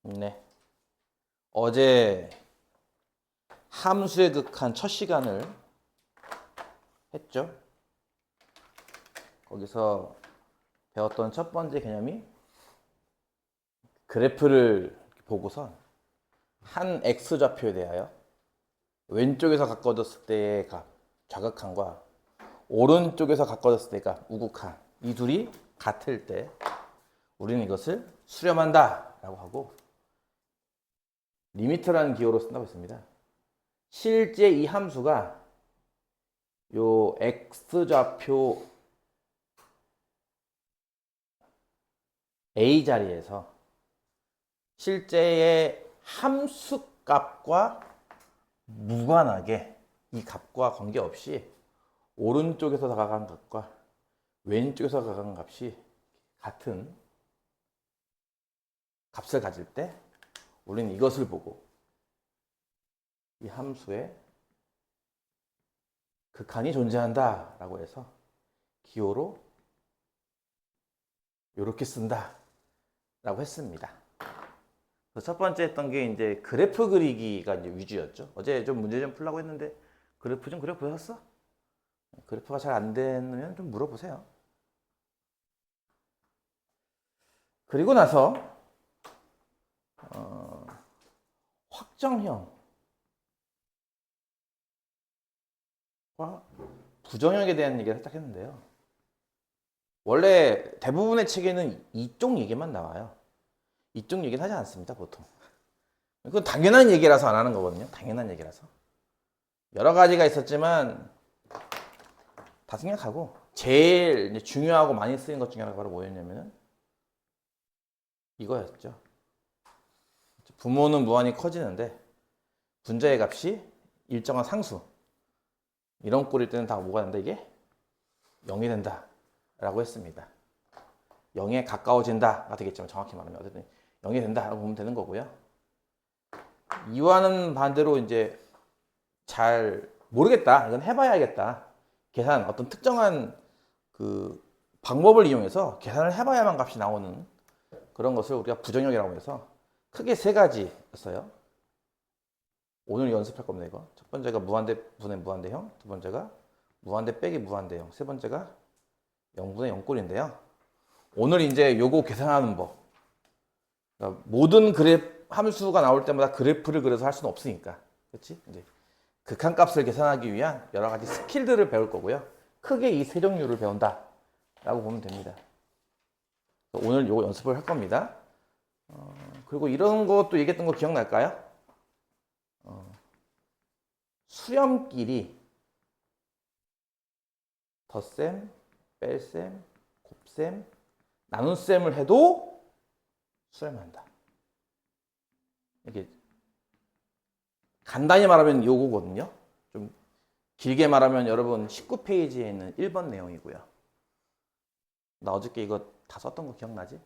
네. 어제 함수의 극한 첫 시간을 했죠. 거기서 배웠던 첫 번째 개념이 그래프를 보고서 한 x좌표에 대하여 왼쪽에서 가까워졌을 때의 값, 좌극한과 오른쪽에서 가까워졌을 때의 값, 우극한, 이 둘이 같을 때 우리는 이것을 수렴한다 라고 하고 리미트라는 기호로 쓴다고 했습니다. 실제 이 함수가 요 x좌표 a 자리에서 실제의 함수값과 무관하게 이 값과 관계없이 오른쪽에서 다가간 값과 왼쪽에서 다가간 값이 같은 값을 가질 때 우리는 이것을 보고 이 함수의 극한이 존재한다 라고 해서 기호로 이렇게 쓴다 라고 했습니다. 첫 번째 했던 게 이제 그래프 그리기가 이제 위주였죠. 어제 좀 문제 좀 풀라고 했는데 그래프 좀 그려보셨어? 그래프가 잘 안 되면 좀 물어보세요. 그리고 나서 확정형과 부정형에 대한 얘기를 살짝 했는데요. 원래 대부분의 책에는 이쪽 얘기만 나와요. 이쪽 얘기는 하지 않습니다, 보통. 그건 당연한 얘기라서 안 하는 거거든요. 당연한 얘기라서. 여러 가지가 있었지만 다 생략하고 제일 중요하고 많이 쓰인 것 중에 하나가 바로 뭐였냐면 이거였죠. 부모는 무한히 커지는데 분자의 값이 일정한 상수 이런 꼴일 때는 다 뭐가 된다? 이게 0이 된다 라고 했습니다. 0에 가까워진다가 되겠지만 정확히 말하면 어쨌든 0이 된다 라고 보면 되는 거고요. 이와는 반대로 이제 잘 모르겠다, 이건 해봐야겠다, 계산 어떤 특정한 그 방법을 이용해서 계산을 해봐야만 값이 나오는 그런 것을 우리가 부정형이라고 해서 크게 세 가지였어요. 오늘 연습할 겁니다. 이거 첫 번째가 무한대 분의 무한대형, 두 번째가 무한대 빼기 무한대형, 세 번째가 0분의 0꼴인데요. 오늘 이제 요거 계산하는 법, 그러니까 모든 그래프 함수가 나올 때마다 그래프를 그려서 할 수는 없으니까, 그렇지? 이제 극한값을 계산하기 위한 여러 가지 스킬들을 배울 거고요. 크게 이 세 종류를 배운다 라고 보면 됩니다. 오늘 요거 연습을 할 겁니다. 그리고 이런 것도 얘기했던 거 기억날까요? 수렴끼리 덧셈, 뺄셈, 곱셈, 나눗셈을 해도 수렴한다. 이게 간단히 말하면 요거거든요. 좀 길게 말하면 여러분 19페이지에 있는 1번 내용이고요. 나 어저께 이거 다 썼던 거 기억나지?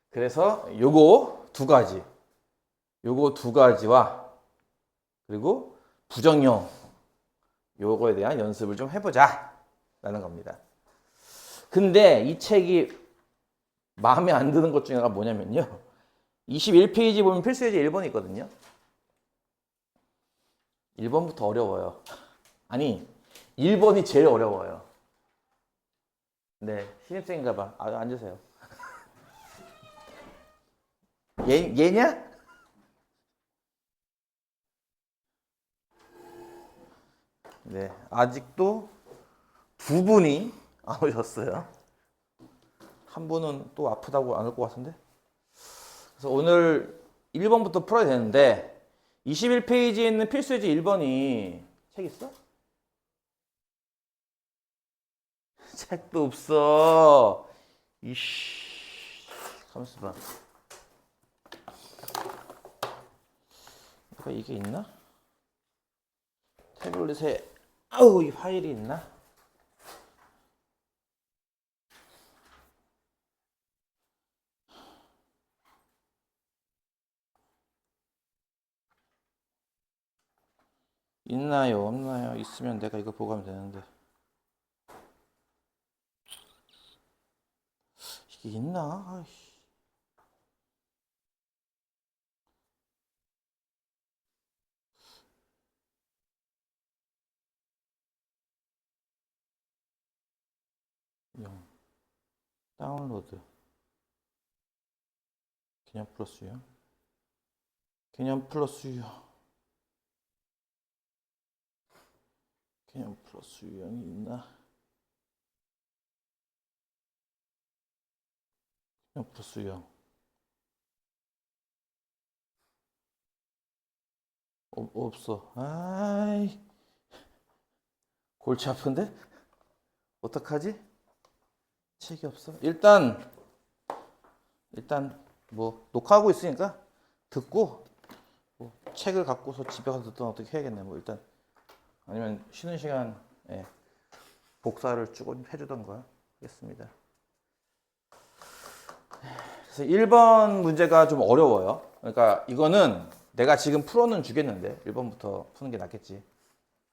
그래서 요거 두 가지와 그리고 부정형 요거에 대한 연습을 좀 해보자 라는 겁니다. 근데 이 책이 마음에 안 드는 것 중에 하나가 뭐냐면요, 21페이지 보면 필수 예제 1번이 있거든요. 1번부터 어려워요. 아니 1번이 제일 어려워요. 네, 신입생인가 봐. 앉으세요. 얘냐? 네, 아직도 두 분이 안 오셨어요. 한 분은 또 아프다고 안 올 것 같은데. 그래서 오늘 1번부터 풀어야 되는데 21페이지에 있는 필수 예제 1번이 책 있어? 책도 없어. 이씨, 가만있어 봐. 이게 있나? 태블릿에 아우 이 파일이 있나? 있나요? 없나요? 있으면 내가 이거 보고 하면 되는데. 이게 있나? 아이씨. 다운로드. 개념 플러스 유형. 개념 플러스 유형. 개념 플러스 유형이 있나? 개념 플러스 유형. 없어. 아이. 골치 아픈데? 어떡하지? 책이 없어. 일단 뭐 녹화하고 있으니까 듣고 뭐 책을 갖고서 집에 가서 듣든 어떻게 해야겠네. 뭐 일단 아니면 쉬는 시간에 복사를 쭉 해주던가 하겠습니다. 그래서 1번 문제가 좀 어려워요. 그러니까 이거는 내가 지금 풀어는 주겠는데 1번부터 푸는 게 낫겠지.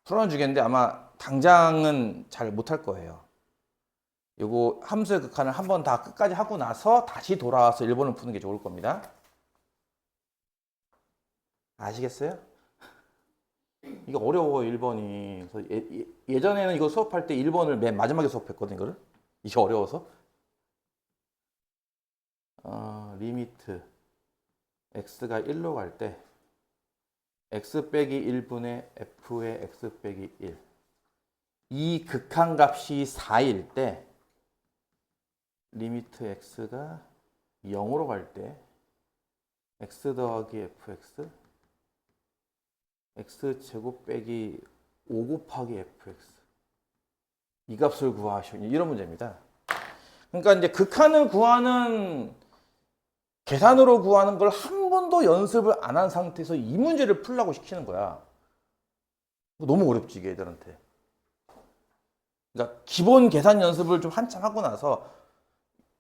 풀어는 주겠는데 아마 당장은 잘 못할 거예요. 요거 함수의 극한을 한번 다 끝까지 하고 나서 다시 돌아와서 1번을 푸는 게 좋을 겁니다. 아시겠어요? 이거 어려워 1번이. 그래서 예전에는 이거 수업할 때 1번을 맨 마지막에 수업했거든 이거를. 이게 어려워서. 리미트 x가 1로 갈 때 x 빼기 1분의 f의 x 빼기 1. 이 극한값이 4일 때 리미트 x가 0으로 갈 때 x 더하기 fx x제곱 빼기 5 곱하기 fx 이 값을 구하시오. 이런 문제입니다. 그러니까 이제 극한을 구하는 계산으로 구하는 걸 한 번도 연습을 안 한 상태에서 이 문제를 풀라고 시키는 거야. 너무 어렵지 이게 애들한테. 그러니까 기본 계산 연습을 좀 한참 하고 나서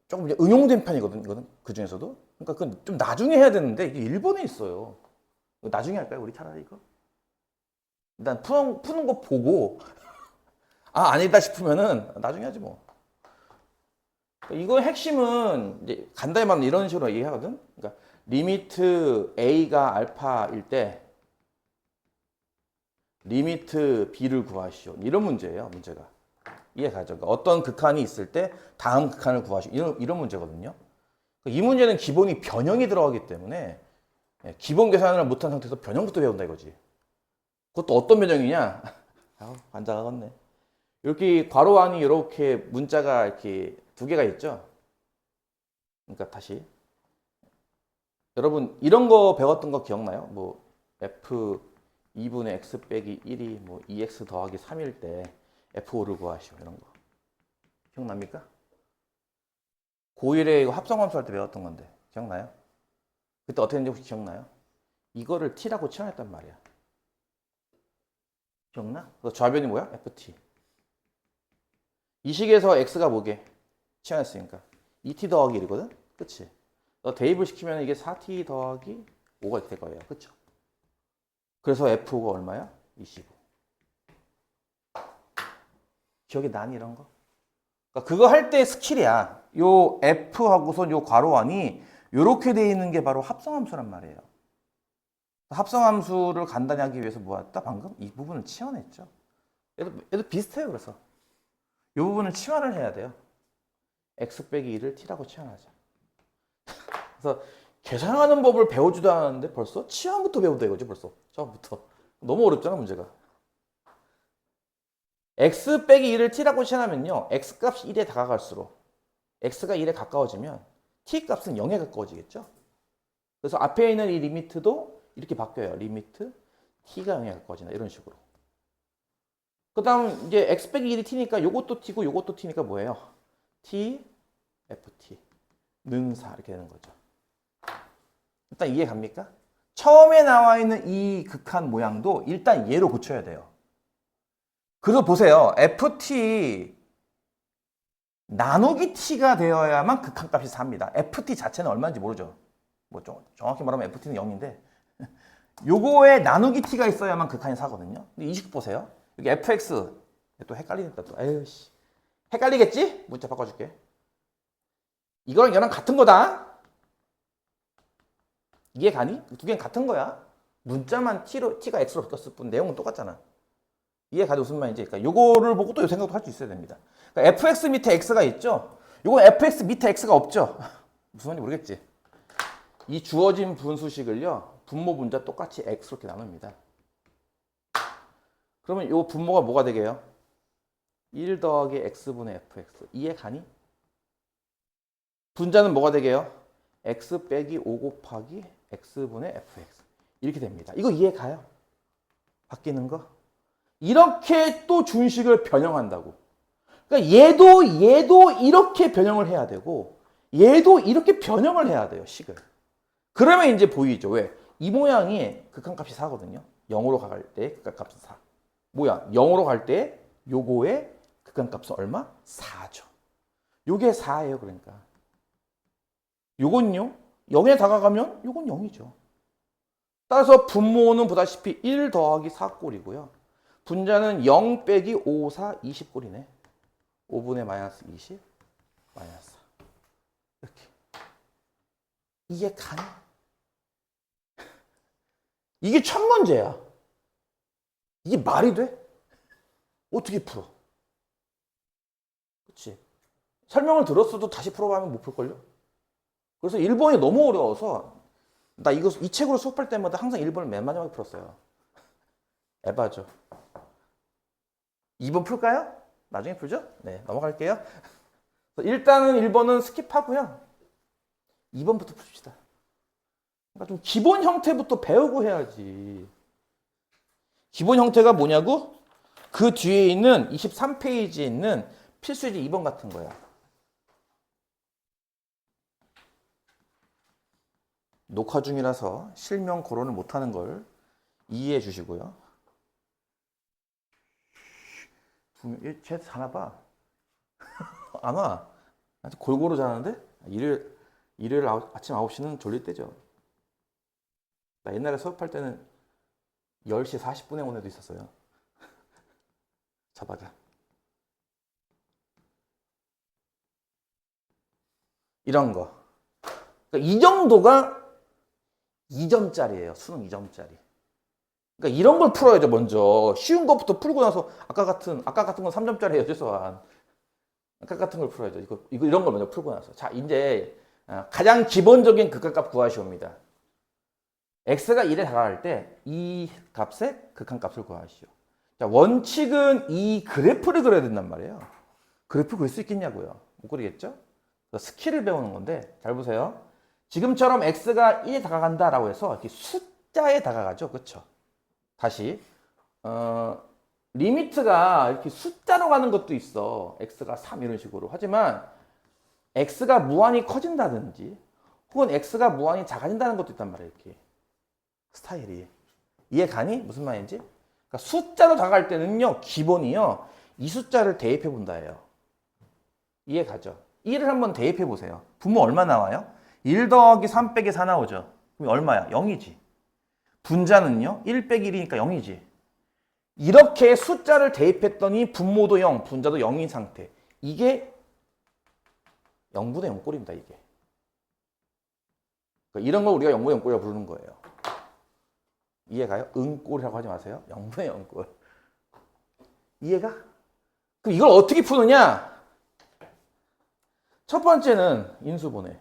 조금 응용된 편이거든 이거는 그 중에서도. 그러니까 그건 좀 나중에 해야 되는데 이게 1번에 있어요. 나중에 할까요 우리 차라리 이거? 일단 푸는 거 보고 아니다 싶으면은 나중에 하지 뭐. 이거 핵심은 이제 간단히 말하면 이런 식으로 얘기하거든. 그러니까 리미트 a가 알파일 때 리미트 b를 구하시오. 이런 문제예요. 문제가 이해가죠? 그러니까 어떤 극한이 있을 때 다음 극한을 구하시오. 이런 문제거든요. 이 문제는 기본이 변형이 들어가기 때문에 기본 계산을 못한 상태에서 변형부터 배운다 이거지. 그것도 어떤 변형이냐? 환장하겠네. 여기 괄호 안이 이렇게 문자가 이렇게 두 개가 있죠. 그러니까 다시 여러분 이런 거 배웠던 거 기억나요? 뭐 f 2분의 x 빼기 1이 뭐 2x 더하기 3일 때 f5를 구하시오. 이런 거 기억납니까? 고1에 이거 합성함수 할 때 배웠던 건데 기억나요? 그때 어떻게 했는지 혹시 기억나요? 이거를 t라고 치환했단 말이야. 기억나? 그래서 좌변이 뭐야? ft. 이 식에서 x가 뭐게? 치환했으니까 2t 더하기 1이거든? 그치? 너 대입을 시키면 이게 4t 더하기 5가 될 거예요. 그쵸? 그래서 f5가 얼마야? 25. 기억이 나니 이런 거? 그러니까 그거 할 때 스킬이야. 요 f하고서 요 괄호안이 요렇게 돼 있는 게 바로 합성함수란 말이에요. 합성함수를 간단히 하기 위해서 뭐 했다? 방금 이 부분을 치환했죠. 얘도 비슷해요. 그래서 이 부분을 치환을 해야 돼요. x 빼기 2를 t라고 치환하자. 그래서 계산하는 법을 배우지도 않았는데 벌써 치환부터 배운다 이거지 벌써 처음부터. 너무 어렵잖아 문제가. x 빼기 2를 t라고 치환하면요. x 값이 1에 다가갈수록 x가 1에 가까워지면 t 값은 0에 가까워지겠죠. 그래서 앞에 있는 이 리미트도 이렇게 바뀌어요. 리미트 t가 0에 가까워진다 이런 식으로. 그 다음 이제 x 빼기 1이 t니까 요것도 t고 요것도 t니까 뭐예요? t, ft 는 4 이렇게 되는 거죠. 일단 이해 갑니까? 처음에 나와 있는 이 극한 모양도 일단 얘로 고쳐야 돼요. 그래서 보세요. ft 나누기 t가 되어야만 극한값이 4입니다. ft 자체는 얼마인지 모르죠. 뭐 정확히 말하면 ft는 0인데 요거에 나누기 t가 있어야만 극한이 4거든요. 근데 이 식 보세요. 여기 fx 또 헷갈리겠다 또. 에휴씨. 헷갈리겠지? 문자 바꿔줄게. 이거랑 얘랑 같은 거다. 이해 가니? 두 개는 같은 거야. 문자만 t가 x로 바뀌었을 뿐 내용은 똑같잖아. 이해 가지 무슨 말인지. 그러니까 요거를 보고 또 이 생각도 할 수 있어야 됩니다. 그러니까 fx 밑에 x가 있죠. 이건 fx 밑에 x가 없죠? 무슨 말인지 모르겠지? 이 주어진 분수식을요, 분모 분자 똑같이 x로 이렇게 나눕니다. 그러면 이 분모가 뭐가 되게요? 1 더하기 x분의 fx. 이해 가니? 분자는 뭐가 되게요? x 빼기 5 곱하기 x분의 fx. 이렇게 됩니다. 이거 이해 가요? 바뀌는 거? 이렇게 또 준식을 변형한다고. 그러니까 얘도 이렇게 변형을 해야 되고 얘도 이렇게 변형을 해야 돼요, 식을. 그러면 이제 보이죠. 왜? 이 모양이 극한값이 4거든요. 0으로 갈 때 극한값은 4. 뭐야? 0으로 갈 때 요거의 극한값은 얼마? 4죠. 요게 4예요, 그러니까. 요건요. 0에 다가가면 요건 0이죠. 따라서 분모는 보다시피 1 더하기 4꼴이고요. 분자는 0 빼기 5, 4, 20꼴이네. 5분의 마이너스 20, 마이너스 4. 이렇게. 이게 가능? 이게 첫 문제야. 이게 말이 돼? 어떻게 풀어? 그치? 설명을 들었어도 다시 풀어가면 못 풀걸요? 그래서 1번이 너무 어려워서 나 이거 이 책으로 수업할 때마다 항상 1번을 맨 마지막에 풀었어요. 에바죠. 2번 풀까요? 나중에 풀죠? 네, 넘어갈게요. 일단은 1번은 스킵하고요. 2번부터 풉시다. 그러니까 좀 기본 형태부터 배우고 해야지. 기본 형태가 뭐냐고? 그 뒤에 있는 23페이지에 있는 필수예제 2번 같은 거야. 녹화 중이라서 실명 거론을 못하는 걸 이해해 주시고요. 쟤 자나 봐. 안 와. 아주 골고루 자는데? 일요일 아침 9시는 졸릴 때죠. 나 옛날에 수업할 때는 10시 40분에 온 애도 있었어요. 자다가. 이런 거. 그러니까 이 정도가 2점짜리예요. 수능 2점짜리. 그러니까 이런 걸 풀어야죠, 먼저. 쉬운 것부터 풀고 나서 아까 같은 건 3점짜리예요, 최소한. 아까 같은 걸 풀어야죠. 이런 걸 먼저 풀고 나서. 자, 이제 가장 기본적인 극한값 구하시옵니다. x가 1에 다가갈 때 이 값의 극한값을 구하시오. 자, 원칙은 이 그래프를 그려야 된단 말이에요. 그래프 그릴 수 있겠냐고요. 못 그리겠죠? 스킬을 배우는 건데 잘 보세요. 지금처럼 x가 1에 다가간다라고 해서 이렇게 숫자에 다가가죠. 그렇죠? 다시 리미트가 이렇게 숫자로 가는 것도 있어. x가 3 이런 식으로. 하지만 x가 무한히 커진다든지 혹은 x가 무한히 작아진다는 것도 있단 말이에요. 이렇게 스타일이. 이해 가니? 무슨 말인지? 그러니까 숫자로 다가갈 때는요. 기본이요. 이 숫자를 대입해 본다예요. 이해 가죠? 1을 한번 대입해 보세요. 분모 얼마 나와요? 1 더하기 3 빼기 4 나오죠. 그럼 얼마야? 0이지. 분자는요? 1 빼기 1이니까 0이지. 이렇게 숫자를 대입했더니 분모도 0, 분자도 0인 상태. 이게 0분의 0꼴입니다. 이게. 그러니까 이런 걸 우리가 0분의 0꼴이라고 부르는 거예요. 이해가요? 응꼴이라고 하지 마세요. 0분의 0꼴. 이해가? 그럼 이걸 어떻게 푸느냐? 첫 번째는 인수분해.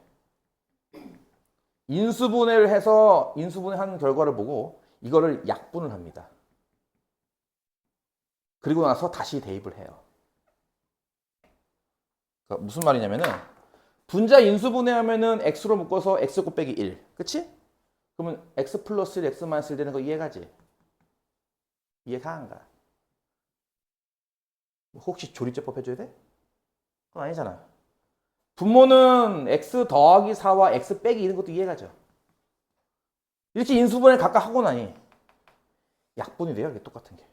인수분해를 해서 인수분해하는 결과를 보고 이거를 약분을 합니다. 그리고 나서 다시 대입을 해요. 그러니까 무슨 말이냐면은 분자 인수분해하면은 x로 묶어서 x 곱빼기 1. 그치? 그러면 x 플러스 1, x 마이너스 1 되는 거 이해가지? 이해가 안 가? 혹시 조리제법 해줘야 돼? 그건 아니잖아. 분모는 x 더하기 4와 x 빼기 이런 것도 이해가죠? 이렇게 인수분해 각각 하고 나니 약분이 돼요. 이게 똑같은 게.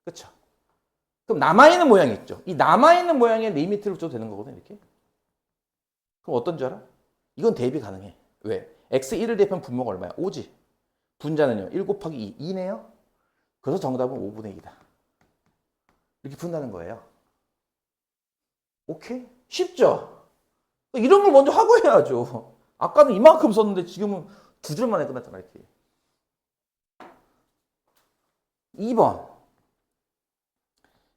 그쵸? 그럼 남아있는 모양이 있죠. 이 남아있는 모양의 리미트를 줘도 되는 거거든, 이렇게. 그럼 어떤 줄 알아? 이건 대입이 가능해. 왜? x1을 대입하면 분모가 얼마야? 5지. 분자는요, 1 곱하기 2, 2네요. 그래서 정답은 5분의 2다. 이렇게 푼다는 거예요. 오케이? 쉽죠? 이런 걸 먼저 하고 해야죠. 아까는 이만큼 썼는데 지금은 두 줄 만에 끝났잖아, 이렇게. 2번.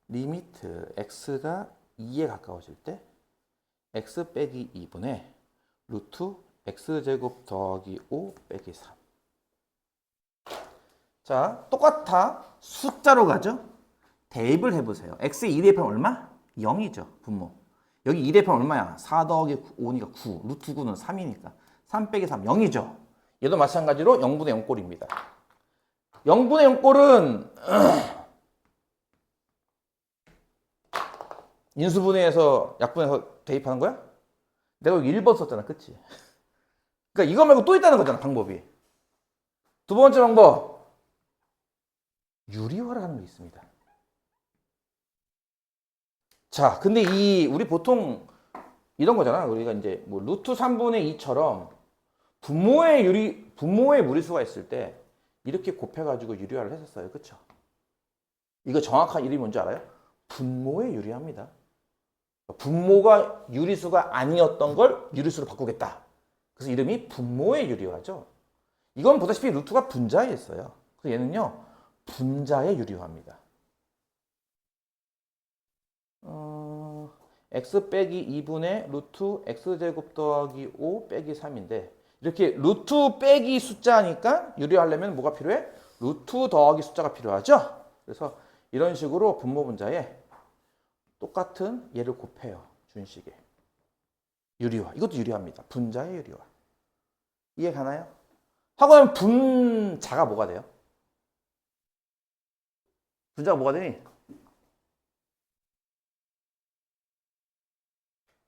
리미트 x가 2에 가까워질 때 x 빼기 2분의 루트 x제곱 더하기 5 빼기 3. 자, 똑같아. 숫자로 가죠? 대입을 해보세요. x의 2 대입하면 얼마? 0이죠, 분모. 여기 2 대입하면 얼마야? 4 더하기 5니까 9. 루트 9는 3이니까. 3 빼기 3, 0이죠. 얘도 마찬가지로 0분의 0꼴입니다. 0분의 0꼴은 인수분해해서 약분해서 대입하는 거야? 내가 여기 1번 썼잖아, 그치? 그러니까 이거 말고 또 있다는 거잖아, 방법이. 두 번째 방법. 유리화를 하는 게 있습니다. 자, 근데 우리 보통 이런 거잖아. 우리가 이제 뭐 루트 3분의 2처럼 분모의 무리수가 있을 때 이렇게 곱해가지고 유리화를 했었어요. 그쵸? 이거 정확한 이름이 뭔지 알아요? 분모의 유리화입니다. 분모가 유리수가 아니었던 걸 유리수로 바꾸겠다. 그래서 이름이 분모의 유리화죠. 이건 보다시피 루트가 분자에 있어요. 그래서 얘는요, 분자의 유리화입니다. x 빼기 2분의 루트 x제곱 더하기 5 빼기 3인데 이렇게 루트 빼기 숫자니까 유리하려면 뭐가 필요해? 루트 더하기 숫자가 필요하죠? 그래서 이런 식으로 분모 분자에 똑같은 얘를 곱해요. 준식에. 유리화. 이것도 유리화입니다. 분자의 유리화. 이해 가나요? 하고 나면 분자가 뭐가 돼요? 분자가 뭐가 되니?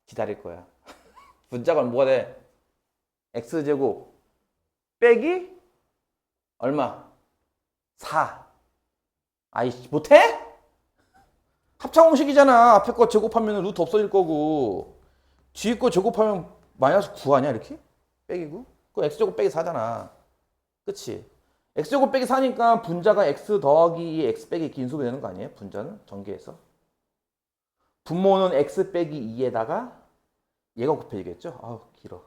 기다릴 거야. 분자가 뭐가 돼? x제곱 빼기 얼마? 4. 아이씨, 못해? 합창공식이잖아. 앞에 거 제곱하면 루트 없어질 거고 뒤에 거 제곱하면 마이너스 9 아니야 이렇게? 빼기 9? 그거 x제곱 빼기 4잖아. 그치? x제곱 빼기 4니까 분자가 x 더하기 x 빼기 인수가 되는 거 아니에요? 분자는 전개해서. 분모는 x 빼기 2에다가 얘가 곱해지겠죠? 아우 길어.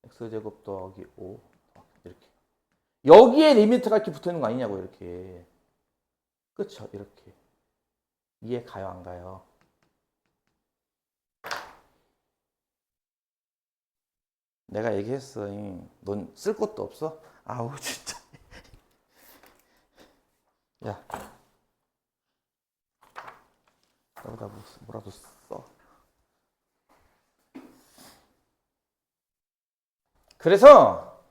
x제곱 더하기 5 이렇게. 여기에 리미트가 이렇게 붙어있는 거 아니냐고 이렇게. 그쵸? 이렇게. 이해 가요 안 가요? 내가 얘기했어. 넌 쓸 것도 없어? 아우 진짜. 야. 너보다 뭐라도 써. 그래서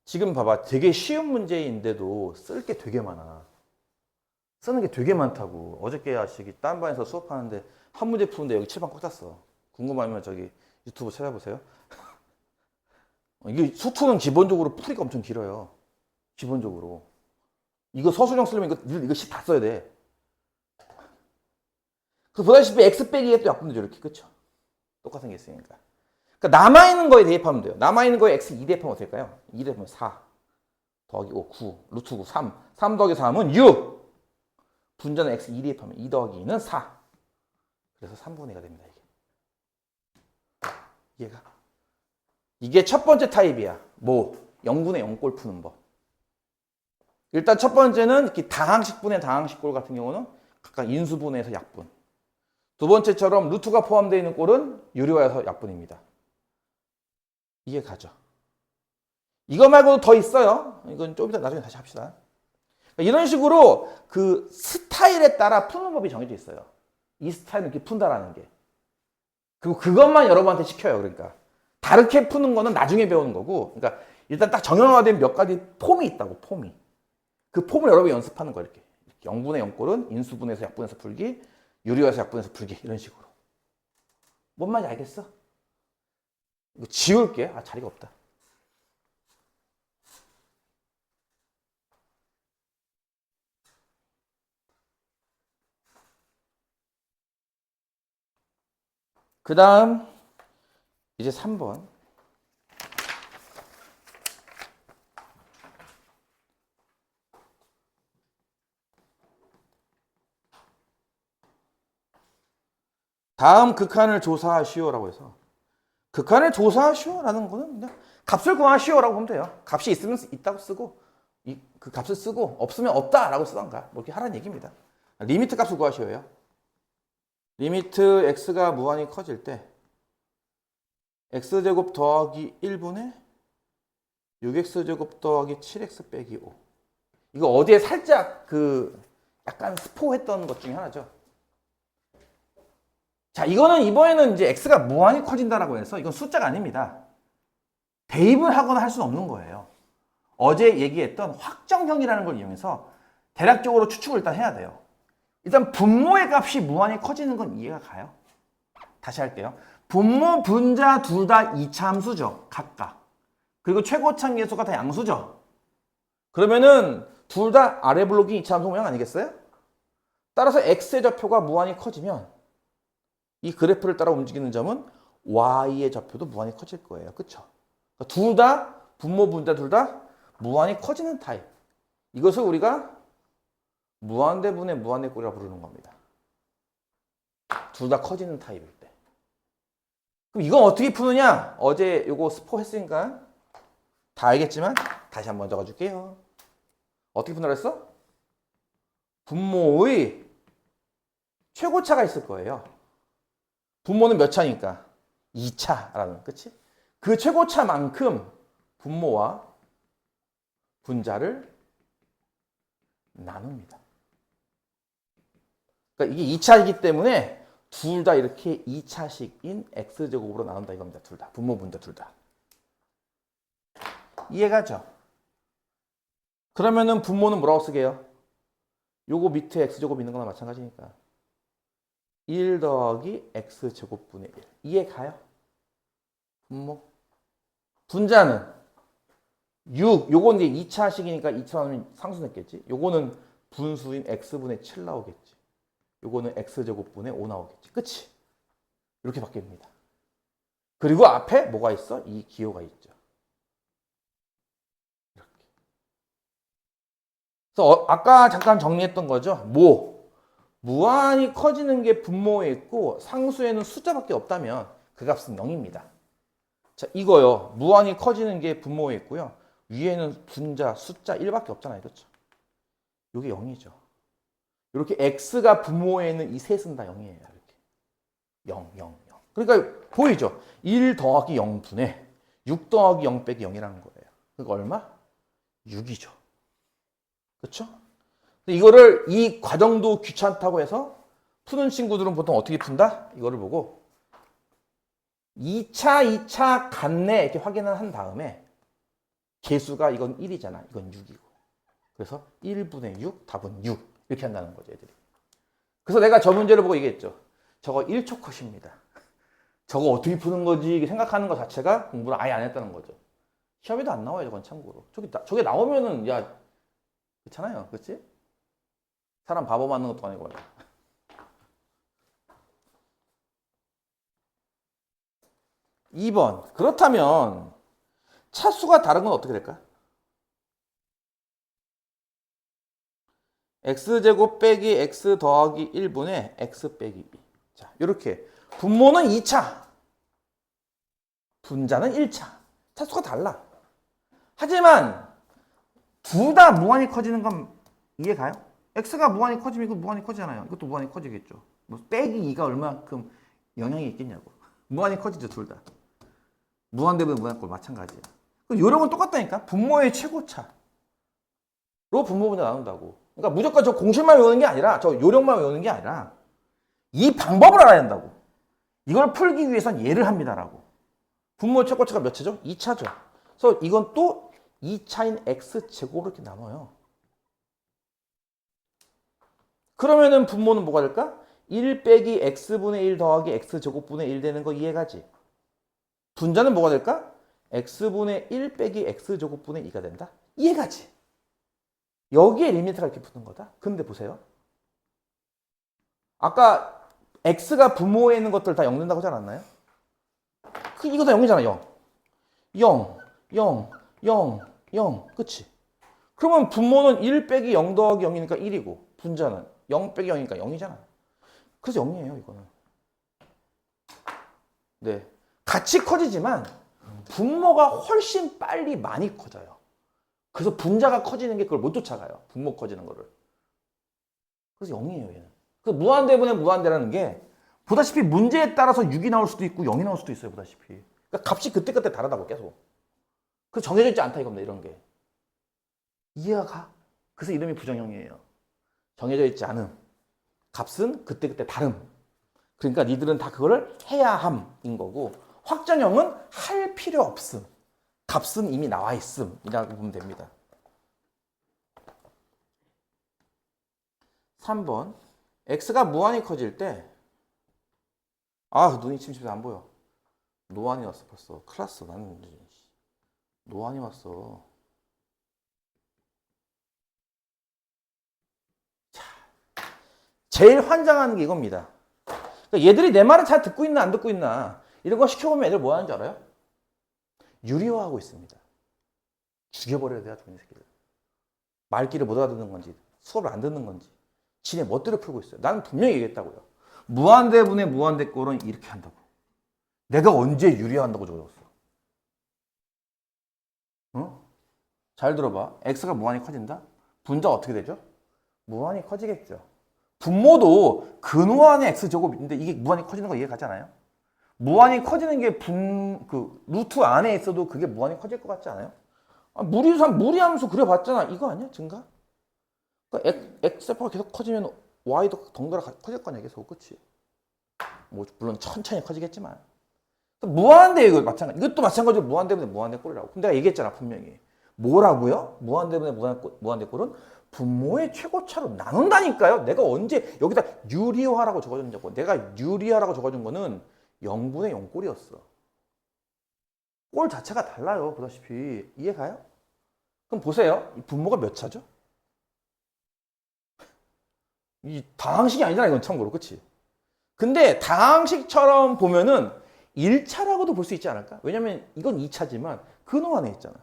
지금 봐봐. 되게 쉬운 문제인데도 쓸 게 되게 많아. 쓰는 게 되게 많다고. 어저께 아시기 딴 반에서 수업하는데 한 문제 푸는데 여기 칠판 꽉 찼어. 궁금하면 저기 유튜브 찾아보세요. 이게 수투는 기본적으로 풀이가 엄청 길어요. 기본적으로. 이거 서술형 쓰려면 이거 시 다 써야 돼. 그 보다시피 x 빼기에 또 약분되죠 이렇게. 그쵸? 똑같은 게 있으니까. 그러니까 남아있는 거에 대입하면 돼요. 남아있는 거에 x 2 대입하면 어떨 까요? 2 대입하면 4 더하기 5 9 루트 9 3 3 더하기 3은 6. 분자는 x 2 대입하면 2 더하기 2는 4. 그래서 3분의 1가 됩니다. 이게. 이게 첫 번째 타입이야. 뭐 0분의 0꼴 푸는 법. 일단 첫 번째는 이렇게 다항식분의 다항식꼴 같은 경우는 각각 인수분해에서 약분. 두 번째처럼 루트가 포함되어 있는 꼴은 유리화해서 약분입니다. 이해 가죠? 이거 말고도 더 있어요. 이건 좀 이따 나중에 다시 합시다. 이런 식으로 그 스타일에 따라 푸는 법이 정해져 있어요. 이 스타일은 이렇게 푼다라는 게. 그리고 그것만 여러분한테 시켜요. 그러니까 다르게 푸는 거는 나중에 배우는 거고. 그러니까 일단 딱 정형화된 몇 가지 폼이 있다고. 폼이. 그 폼을 여러분이 연습하는 거예요. 이렇게 0분의 0꼴은 인수분해에서 약분해서 풀기, 유리화해서 약분해서 풀기 이런 식으로. 뭔 말인지 알겠어? 이거 지울게. 아 자리가 없다. 그 다음 이제 3번. 다음 극한을 조사하시오라고 해서 극한을 조사하시오라는 거는 그냥 값을 구하시오라고 보면 돼요. 값이 있으면 있다고 쓰고 그 값을 쓰고 없으면 없다라고 쓰던가 뭐 이렇게 하라는 얘기입니다. 리미트 값을 구하시오예요. 리미트 x가 무한히 커질 때 x제곱 더하기 1분의 6x제곱 더하기 7x 빼기 5. 이거 어디에 살짝 약간 스포했던 것 중에 하나죠. 자, 이거는 이번에는 이제 x가 무한히 커진다라고 해서 이건 숫자가 아닙니다. 대입을 하거나 할 수는 없는 거예요. 어제 얘기했던 확정형이라는 걸 이용해서 대략적으로 추측을 일단 해야 돼요. 일단 분모의 값이 무한히 커지는 건 이해가 가요. 다시 할게요. 분모, 분자 둘 다 이차 함수죠. 각각. 그리고 최고참 계수가 다 양수죠. 그러면은 둘 다 아래 블록이 이차 함수 모양 아니겠어요? 따라서 x의 좌표가 무한히 커지면 이 그래프를 따라 움직이는 점은 y의 좌표도 무한히 커질 거예요. 그쵸? 그러니까 둘 다 분모, 분자 둘 다 무한히 커지는 타입. 이것을 우리가 무한대분의 무한대꼴이라고 부르는 겁니다. 둘 다 커지는 타입일 때. 그럼 이건 어떻게 푸느냐? 어제 요거 스포 했으니까 다 알겠지만 다시 한번 적어줄게요. 어떻게 푼다고 했어? 분모의 최고차가 있을 거예요. 분모는 몇 차니까? 2차라는, 그치? 그 최고차만큼 분모와 분자를 나눕니다. 그러니까 이게 2차이기 때문에 둘 다 이렇게 2차식인 x제곱으로 나눈다 이겁니다. 둘 다. 분모, 분자 둘 다. 이해가죠? 그러면은 분모는 뭐라고 쓰게요? 요거 밑에 x제곱 있는 거나 마찬가지니까 1 더하기 x제곱분의 1. 이해가요? 분모. 분자는 6. 요건 이제 2차식이니까 2차 나누면 상수냈겠지? 요거는 분수인 x분의 7 나오겠지. 요거는 x제곱분의 5 나오겠지. 그치? 이렇게 바뀝니다. 그리고 앞에 뭐가 있어? 이 기호가 있죠. 이렇게. 그래서 아까 잠깐 정리했던 거죠. 무한히 커지는 게 분모에 있고 상수에는 숫자밖에 없다면 그 값은 0입니다. 자, 이거요. 무한히 커지는 게 분모에 있고요. 위에는 분자, 숫자 1밖에 없잖아요. 그렇죠? 이게 0이죠. 이렇게 x가 분모에 있는 이 셋은 다 0이에요. 이렇게. 0, 0, 0. 그러니까 보이죠? 1 더하기 0분의 6 더하기 0 빼기 0이라는 거예요. 그러니까 얼마? 6이죠. 그렇죠? 이거를 이 과정도 귀찮다고 해서 푸는 친구들은 보통 어떻게 푼다? 이거를 보고 2차 같네 이렇게 확인을 한 다음에 개수가 이건 1이잖아. 이건 6이고. 그래서 1분의 6, 답은 6. 이렇게 한다는 거죠, 애들이. 그래서 내가 저 문제를 보고 얘기했죠. 저거 1초 컷입니다. 저거 어떻게 푸는 거지 생각하는 것 자체가 공부를 아예 안 했다는 거죠. 시험에도 안 나와요, 저건 참고로. 저게 나오면은, 야, 그렇잖아요. 그렇지? 사람 바보 맞는 것도 아니고. 2번. 그렇다면 차수가 다른 건 어떻게 될까? x제곱 빼기 x 더하기 1분의 x 빼기 2. 자, 이렇게 분모는 2차, 분자는 1차. 차수가 달라. 하지만 둘 다 무한히 커지는 건 이해가요? x가 무한히 커지면 이거 무한히 커지잖아요. 이것도 무한히 커지겠죠. 뭐 빼기 2가 얼마만큼 영향이 있겠냐고. 무한히 커지죠, 둘 다. 무한대분 무한꼴 마찬가지야. 요령은 똑같다니까. 분모의 최고차로 분모 분자 나눈다고. 그러니까 무조건 저 공식만 외우는 게 아니라 저 요령만 외우는 게 아니라 이 방법을 알아야 한다고. 이걸 풀기 위해선 예를 합니다라고. 분모의 최고차가 몇 차죠? 2차죠. 그래서 이건 또 2차인 x제곱으로 이렇게 나눠요. 그러면은 분모는 뭐가 될까? 1 빼기 x분의 1 더하기 x제곱분의 1 되는 거 이해가지? 분자는 뭐가 될까? x분의 1 빼기 x제곱분의 2가 된다? 이해가지? 여기에 리미트가 이렇게 붙는 거다? 근데 보세요. 아까 x가 분모에 있는 것들 다 0 된다고 하지 않았나요? 이거 다 0이잖아, 0. 0, 0, 0, 0. 그치? 그러면 분모는 1 빼기 0 더하기 0이니까 1이고 분자는 0 빼기 0이니까 0이잖아. 그래서 0이에요, 이거는. 네. 같이 커지지만 분모가 훨씬 빨리 많이 커져요. 그래서 분자가 커지는 게 그걸 못 쫓아가요. 분모 커지는 거를. 그래서 0이에요, 얘는. 그래서 무한대분의 무한대라는 게 보다시피 문제에 따라서 6이 나올 수도 있고 0이 나올 수도 있어요, 보다시피. 그러니까 값이 그때그때 다르다고 계속. 그 정해져 있지 않다 이겁니다. 이런 게. 이해가 가? 그래서 이름이 부정형이에요. 정해져 있지 않음. 값은 그때그때 다름. 그러니까 니들은 다 그거를 해야 함인 거고, 확정형은 할 필요 없음. 값은 이미 나와 있음이라고 보면 됩니다. 3번. x가 무한히 커질 때, 눈이 침침해서 안 보여. 노안이 왔어 벌써. 큰일 났어. 나는 노안이 왔어. 자, 제일 환장하는 게 이겁니다. 그러니까 얘들이 내 말을 잘 듣고 있나 안 듣고 있나 이런 거 시켜보면 애들 뭐 하는지 알아요? 유리화하고 있습니다. 죽여버려야 돼요, 이 새끼들. 말귀를 못 알아듣는 건지 수업을 안 듣는 건지 지네 멋대로 풀고 있어요. 나는 분명히 얘기했다고요. 무한대분의 무한대꼴은 이렇게 한다고. 내가 언제 유리화한다고 적어줬어? 잘 들어봐. x가 무한히 커진다? 분자가 어떻게 되죠? 무한히 커지겠죠. 분모도 근호환의 x제곱인데 이게 무한히 커지는 거 이해가잖아요? 무한히 커지는 게 루트 안에 있어도 그게 무한히 커질 것 같지 않아요? 무리함수 그려봤잖아. 이거 아니야? 증가? 그러니까 x세포가 계속 커지면 y도 덩달아 커질 거 아니야? 계속. 그치? 뭐 물론 천천히 커지겠지만. 무한대 이것도 마찬가지로 무한대분의 무한대꼴이라고. 그럼 내가 얘기했잖아 분명히. 뭐라고요? 무한대분의 무한대꼴은 분모의 최고차로 나눈다니까요. 내가 언제 여기다 유리화라고 적어줬냐고. 내가 유리화라고 적어준 거는 0분의 0꼴이었어. 꼴 자체가 달라요. 보다시피. 이해가요? 그럼 보세요. 이 분모가 몇 차죠? 이 다항식이 아니잖아 이건 참고로. 그치? 근데 다항식처럼 보면은 1차라고도 볼 수 있지 않을까? 왜냐면 이건 2차지만 근호 안에 있잖아.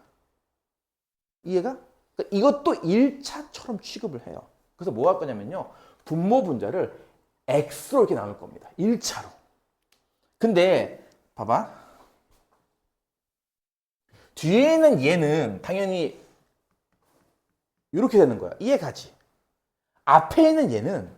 이해가? 그러니까 이것도 1차처럼 취급을 해요. 그래서 뭐 할 거냐면요. 분모 분자를 x로 이렇게 나눌 겁니다. 1차로. 근데 봐봐. 뒤에 있는 얘는 당연히 이렇게 되는 거야. 이해가지? 앞에 있는 얘는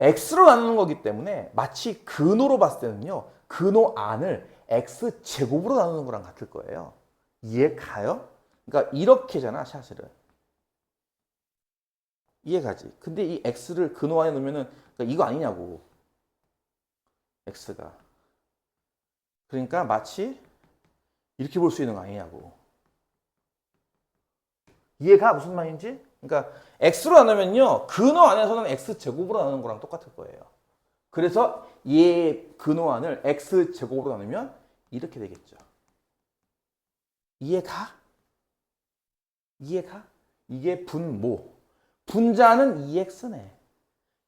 x로 나누는 거기 때문에 마치 근호로 봤을 때는요. 근호 안을 x제곱으로 나누는 거랑 같을 거예요. 이해가요? 그러니까 이렇게잖아 사실은. 이해가지? 근데 이 x를 근호 안에 넣으면은 그러니까 이거 아니냐고. x가. 그러니까 마치 이렇게 볼 수 있는 거 아니냐고. 이해가 무슨 말인지? 그러니까 x로 나누면요. 근호 안에서는 x제곱으로 나누는 거랑 똑같을 거예요. 그래서 얘 근호 안을 x제곱으로 나누면 이렇게 되겠죠. 이해가? 이해가? 이게 분모. 분자는 2x네.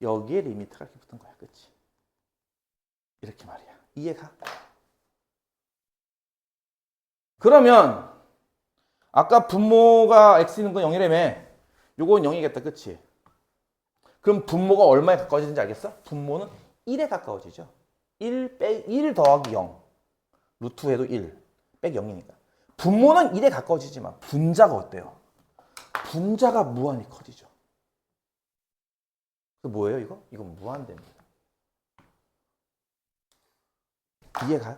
여기에 리미트가 이렇게 붙은 거야. 그치? 이렇게 말이야. 이해가? 그러면 아까 분모가 x는 건 0이라며. 요건 0이겠다. 그치? 그럼 분모가 얼마에 가까워지는지 알겠어? 분모는 1에 가까워지죠. 1 더하기 0. 루트 해도 1. 빼기 0이니까. 분모는 1에 가까워지지만 분자가 어때요? 분자가 무한히 커지죠. 그 뭐예요 이거? 이건 무한대입니다. 이해가요?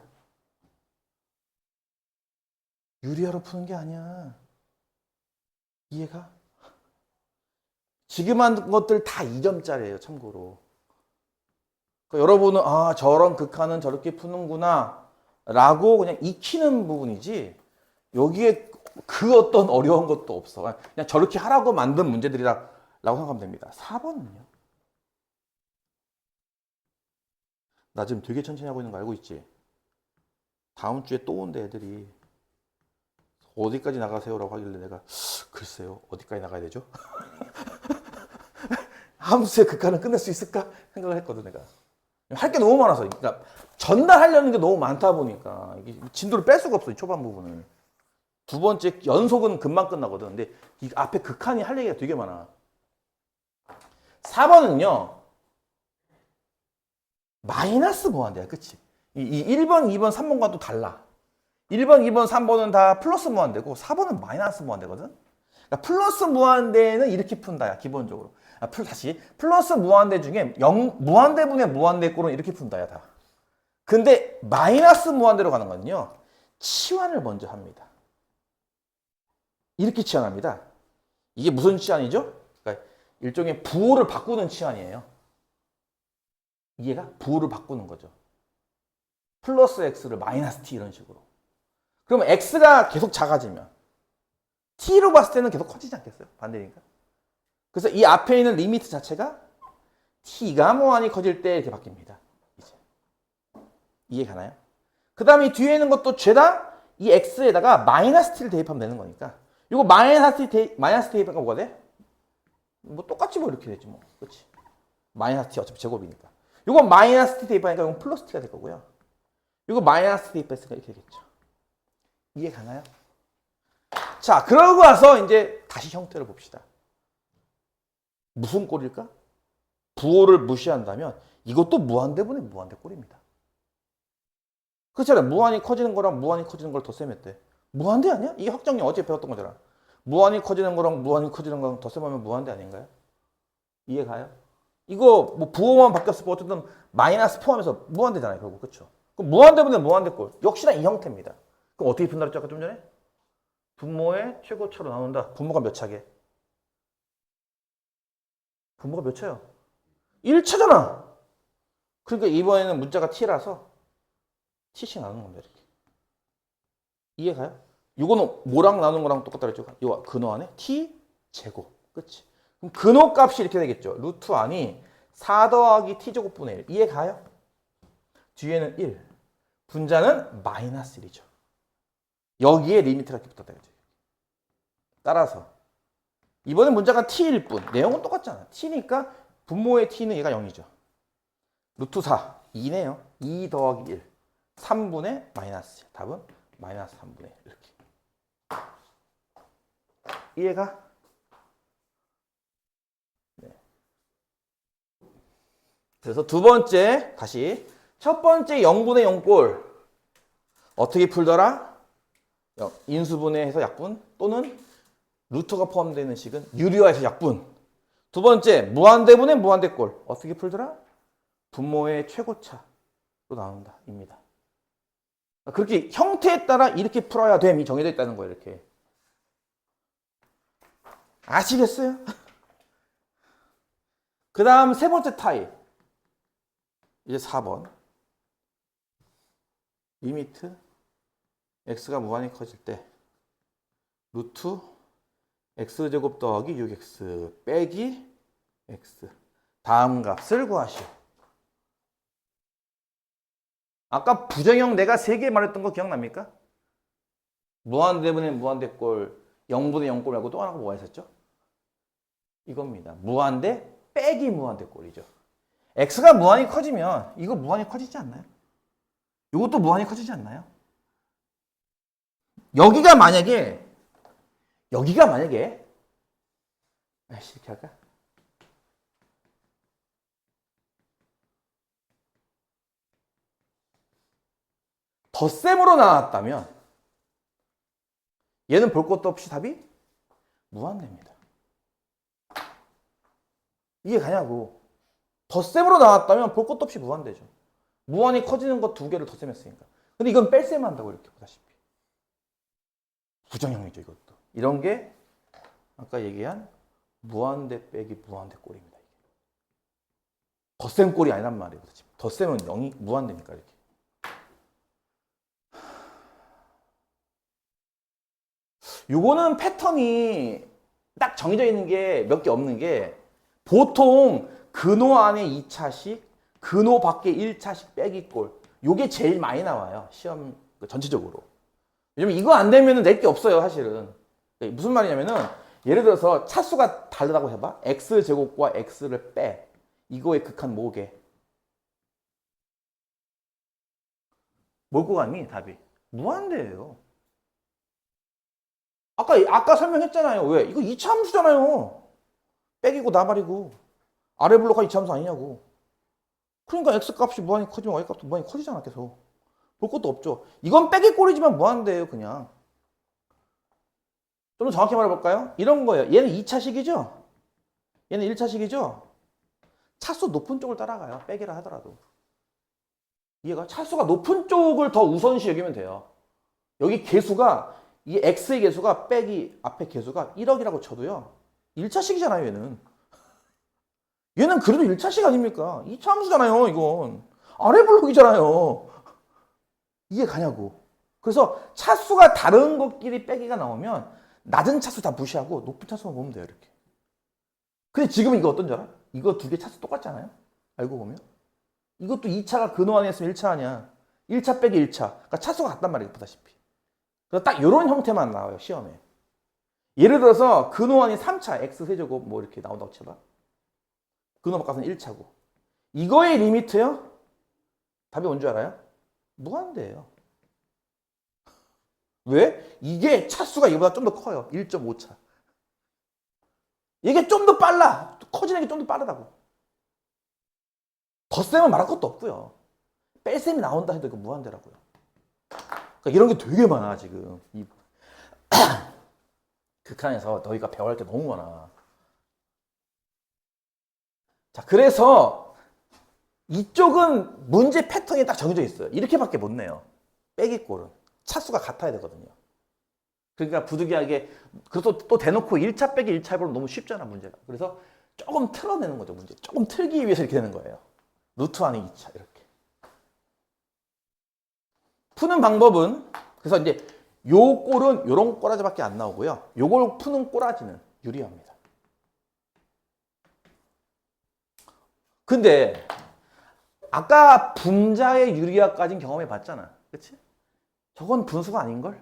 유리화로 푸는 게 아니야. 이해가? 지금 한 것들 다 2점짜리예요. 참고로. 그러니까 여러분은 저런 극한은 저렇게 푸는구나 라고 그냥 익히는 부분이지 여기에 그 어떤 어려운 것도 없어. 그냥 저렇게 하라고 만든 문제들이라고 생각하면 됩니다. 4번은요. 나 지금 되게 천천히 하고 있는 거 알고 있지? 다음 주에 또 온대 애들이. 어디까지 나가세요라고 하길래 내가 글쎄요 어디까지 나가야 되죠? 함수의 극한은 끝낼 수 있을까 생각을 했거든. 내가 할 게 너무 많아서. 그러니까 전달하려는 게 너무 많다 보니까 이게 진도를 뺄 수가 없어. 이 초반 부분을. 두 번째 연속은 금방 끝나거든. 근데 이 앞에 극한이 할 얘기가 되게 많아. 4번은요 마이너스 무한대야. 그치? 이 1번, 2번, 3번과 또 달라. 1번, 2번, 3번은 다 플러스 무한대고 4번은 마이너스 무한대거든. 그러니까 플러스 무한대는 이렇게 푼다야 기본적으로. 다시 플러스 무한대 중에 무한대분의 무한대꼴은 이렇게 푼다야 다. 근데 마이너스 무한대로 가는 거는요. 치환을 먼저 합니다. 이렇게 치환합니다. 이게 무슨 치환이죠? 그러니까 일종의 부호를 바꾸는 치환이에요. 이해가? 부호를 바꾸는 거죠. 플러스 x를 마이너스 t 이런 식으로. 그러면 x가 계속 작아지면 t로 봤을 때는 계속 커지지 않겠어요? 반대니까. 그래서 이 앞에 있는 리미트 자체가 t가 무한히 커질 때 이렇게 바뀝니다. 이제. 이해 가나요? 그 다음에 뒤에 있는 것도 죄다 이 x에다가 마이너스 t를 대입하면 되는 거니까. 이거 마이너스 t 대입하면 뭐가 돼? 뭐 똑같이 뭐 이렇게 되지 뭐. 그렇지? 마이너스 t 어차피 제곱이니까. 이거 마이너스 t 대입하니까 이건 플러스 t가 될 거고요. 이거 마이너스 대입했으니까 이렇게 되겠죠. 이해 가나요? 자, 그러고 와서 이제 다시 형태를 봅시다. 무슨 꼴일까? 부호를 무시한다면 이것도 무한대분의 무한대 꼴입니다. 그렇잖아요. 무한히 커지는 거랑 무한히 커지는 걸 덧셈했대. 무한대 아니야? 이게 확정량 어제 배웠던 거잖아. 무한히 커지는 거랑 무한히 커지는 거랑 덧셈하면 무한대 아닌가요? 이해 가요? 이거 뭐 부호만 바뀌었을 때 어쨌든 마이너스 포함해서 무한대잖아요. 결국. 그렇죠? 그럼 무한대분의 무한대 꼴. 역시나 이 형태입니다. 그럼 어떻게 푼다 그랬죠? 아까 좀 전에? 분모의 최고차로 나눈다. 분모가 몇 차게? 분모가 몇 차요? 1차잖아. 그러니까 이번에는 문자가 t라서 t씩 나누는 겁니다. 이렇게. 이해가요? 이거는 뭐랑 나누는 거랑 똑같다 그랬죠? 이 근호 안에 t 제곱. 그치? 그럼 근호 값이 이렇게 되겠죠. 루트 안이 4 더하기 t제곱분의 1. 이해가요? 뒤에는 1. 분자는 마이너스 1이죠. 여기에 리미트가 이렇게 붙었다 그랬죠. 따라서 이번엔 문자가 t일 뿐. 내용은 똑같잖아. t니까 분모의 t는 얘가 0이죠. 루트 4. 2네요. 2 더하기 1. 3분의 마이너스 1. 답은 마이너스 3분의 1. 이렇게. 이해가? 네. 그래서 두 번째, 다시. 첫 번째 0분의 0꼴. 어떻게 풀더라? 인수분해해서 약분 또는 루트가 포함되는 식은 유리화해서 약분. 두 번째, 무한대분의 무한대꼴. 어떻게 풀더라? 분모의 최고차로 나온다. 입니다. 그렇게 형태에 따라 이렇게 풀어야 됨이 정해져 있다는 거예요. 이렇게. 아시겠어요? 그 다음 세 번째 타입. 이제 4번. 리미트 x가 무한히 커질 때 루트 x제곱 더하기 6x 빼기 x 다음 값을 구하시오. 아까 부정형 내가 3개 말했던 거 기억납니까? 무한대분의 무한대꼴 0분의 0꼴 말고 또 하나가 뭐가 있었죠? 이겁니다. 무한대 빼기 무한대꼴이죠. x가 무한히 커지면 이거 무한히 커지지 않나요? 이것도 무한히 커지지 않나요? 여기가 만약에 이렇게 할까? 덧셈으로 나왔다면 얘는 볼 것도 없이 답이 무한대입니다. 이해 가냐고. 덧셈으로 나왔다면 볼 것도 없이 무한대죠. 무한히 커지는 것 2개를 덧셈했으니까. 근데 이건 뺄셈 한다고 이렇게 보다시피. 부정형이죠, 이것도. 이런 게 아까 얘기한 무한대 빼기 무한대 꼴입니다. 덧셈 꼴이 아니란 말이에요. 덧셈은 0이 무한대니까 이렇게. 요거는 패턴이 딱 정해져 있는 게 몇 개 없는 게 보통 근호 안에 2차식, 근호 밖에 1차식 빼기 꼴. 요게 제일 많이 나와요. 시험 전체적으로. 왜냐면 이거 안 되면 낼 게 없어요, 사실은. 무슨 말이냐면은 예를 들어서 차수가 다르다고 해봐. x제곱과 x를 빼. 이거의 극한 뭐게? 뭘 것 같니, 답이? 무한대예요. 아까 설명했잖아요. 왜? 이거 이차함수잖아요. 빼기고 나발이고. 아래 블록가 이차함수 아니냐고. 그러니까 x값이 무한히 커지면 y값도 무한히 커지잖아, 계속. 볼 것도 없죠. 이건 빼기 꼴이지만 무한대예요, 그냥. 좀 더 정확히 말해볼까요? 이런 거예요. 얘는 2차식이죠? 얘는 1차식이죠? 차수 높은 쪽을 따라가요. 빼기라 하더라도. 이해가? 차수가 높은 쪽을 더 우선시 여기면 돼요. 여기 개수가 이 x의 개수가 빼기 앞에 개수가 1억이라고 쳐도요. 1차식이잖아요, 얘는. 얘는 그래도 1차식 아닙니까? 2차 함수잖아요, 이건. 아래 블록이잖아요. 이해 가냐고. 그래서 차수가 다른 것끼리 빼기가 나오면 낮은 차수 다 무시하고 높은 차수만 보면 돼요, 이렇게. 근데 지금 이거 어떤 줄 알아? 이거 두 개 차수 똑같잖아요? 알고 보면. 이것도 2차가 근호 안에 있으면 1차 아니야. 1차 빼기 1차. 그러니까 차수가 같단 말이에요, 보다시피. 그래서 딱 이런 형태만 나와요, 시험에. 예를 들어서 근호 안이 3차, x 세제곱 뭐 이렇게 나온다고 쳐봐. 근호 바깥은 1차고. 이거의 리미트요? 답이 뭔 줄 알아요? 무한대예요. 왜? 이게 차수가 이거보다 좀 더 커요. 1.5차. 이게 좀 더 빨라. 커지는 게 좀 더 빠르다고. 덧셈은 말할 것도 없고요. 뺄셈이 나온다 해도 이거 무한대라고요. 그러니까 이런 게 되게 많아 지금. 이 극한에서 너희가 배워야 할 게 너무 많아. 자, 그래서 이쪽은 문제 패턴이 딱 정해져 있어요. 이렇게밖에 못 내요. 빼기꼴은. 차수가 같아야 되거든요. 그러니까 부득이하게, 그래서 또 대놓고 1차 빼기 1차 해보면 너무 쉽잖아, 문제가. 그래서 조금 틀어내는 거죠, 문제. 조금 틀기 위해서 이렇게 되는 거예요. 루트 안에 2차, 이렇게. 푸는 방법은, 그래서 이제 요 꼴은 요런 꼬라지밖에 안 나오고요. 요걸 푸는 꼬라지는 유리합니다. 근데 아까 분자의 유리화까지는 경험해 봤잖아. 그치? 저건 분수가 아닌걸?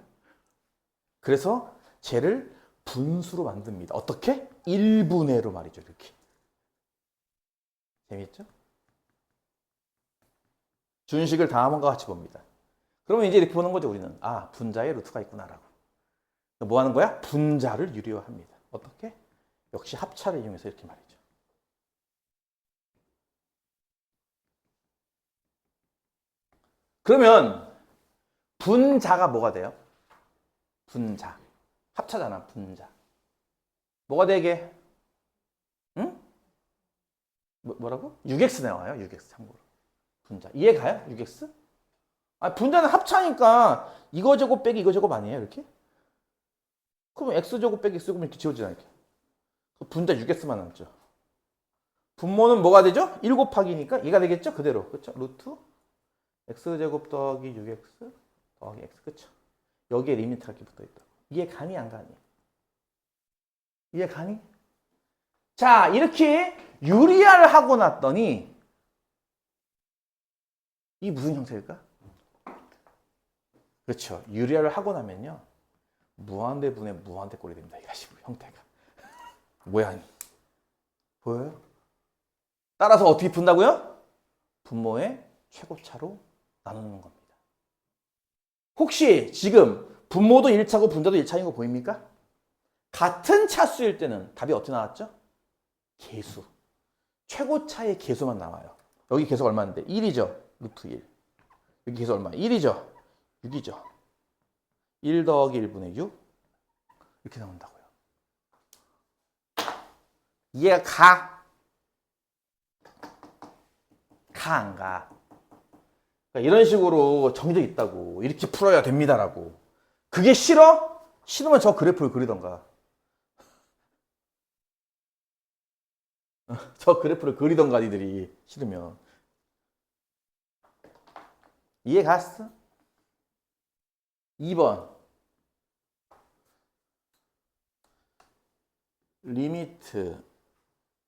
그래서 쟤를 분수로 만듭니다. 어떻게? 1분의로 말이죠. 이렇게. 재밌죠? 준식을 다음과 같이 봅니다. 그러면 이제 이렇게 보는 거죠, 우리는. 아, 분자에 루트가 있구나라고. 뭐 하는 거야? 분자를 유리화합니다. 어떻게? 역시 합차를 이용해서 이렇게 말이죠. 그러면 분자가 뭐가 돼요? 분자. 합차잖아, 분자. 뭐가 되게? 응? 뭐라고? 6x 나와요, 6x 참고로. 분자. 이해 가요? 6x? 아, 분자는 합차니까 이거 제곱 빼기 이거 제곱 아니에요, 이렇게? 그러면 x제곱 빼기 x제곱 이렇게 지워지잖아, 이렇게. 분자 6x만 남죠. 분모는 뭐가 되죠? 1 곱하기니까 얘가 되겠죠? 그대로. 그렇죠? 루트 x제곱 더하기 6x 더하기 x. 그렇죠? 여기에 리미트가 이렇게 붙어 있다. 이해 가니 안 가니? 이해 가니? 자, 이렇게 유리화를 하고 났더니 이 무슨 형태일까? 그렇죠. 유리화를 하고 나면요. 무한대분의 무한대꼴이 됩니다. 이 식으로 형태가. 모양이. 보여요? 따라서 어떻게 푼다고요? 분모의 최고차로 나누는 겁니다. 혹시 지금 분모도 1차고 분자도 1차인 거 보입니까? 같은 차수일 때는 답이 어떻게 나왔죠? 개수. 최고차의 개수만 나와요. 여기 개수가 얼마인데? 1이죠. 루트 1. 여기 개수 얼마? 1이죠. 6이죠. 1 더하기 1분의 6. 이렇게 나온다고요. 이해가 가? 가, 안 가? 그러니까 이런 식으로 정해져 있다고. 이렇게 풀어야 됩니다라고. 그게 싫어? 싫으면 저 그래프를 그리던가. 저 그래프를 그리던가 니들이 싫으면. 이해 갔어? 2번. 리미트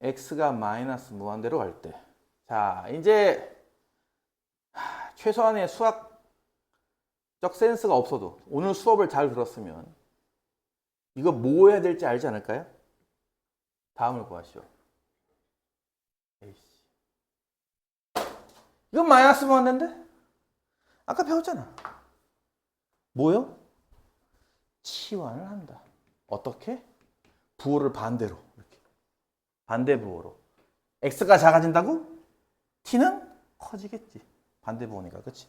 x가 마이너스 무한대로 갈 때. 자, 이제 최소한의 수학적 센스가 없어도 오늘 수업을 잘 들었으면 이거 뭐 해야 될지 알지 않을까요? 다음을 구하시오. 에이씨. 이건 마이너스 무한대인데? 아까 배웠잖아. 뭐요? 치환을 한다. 어떻게? 부호를 반대로. 이렇게. 반대 부호로. x가 작아진다고? t는 커지겠지. 반대 부호니까. 그치?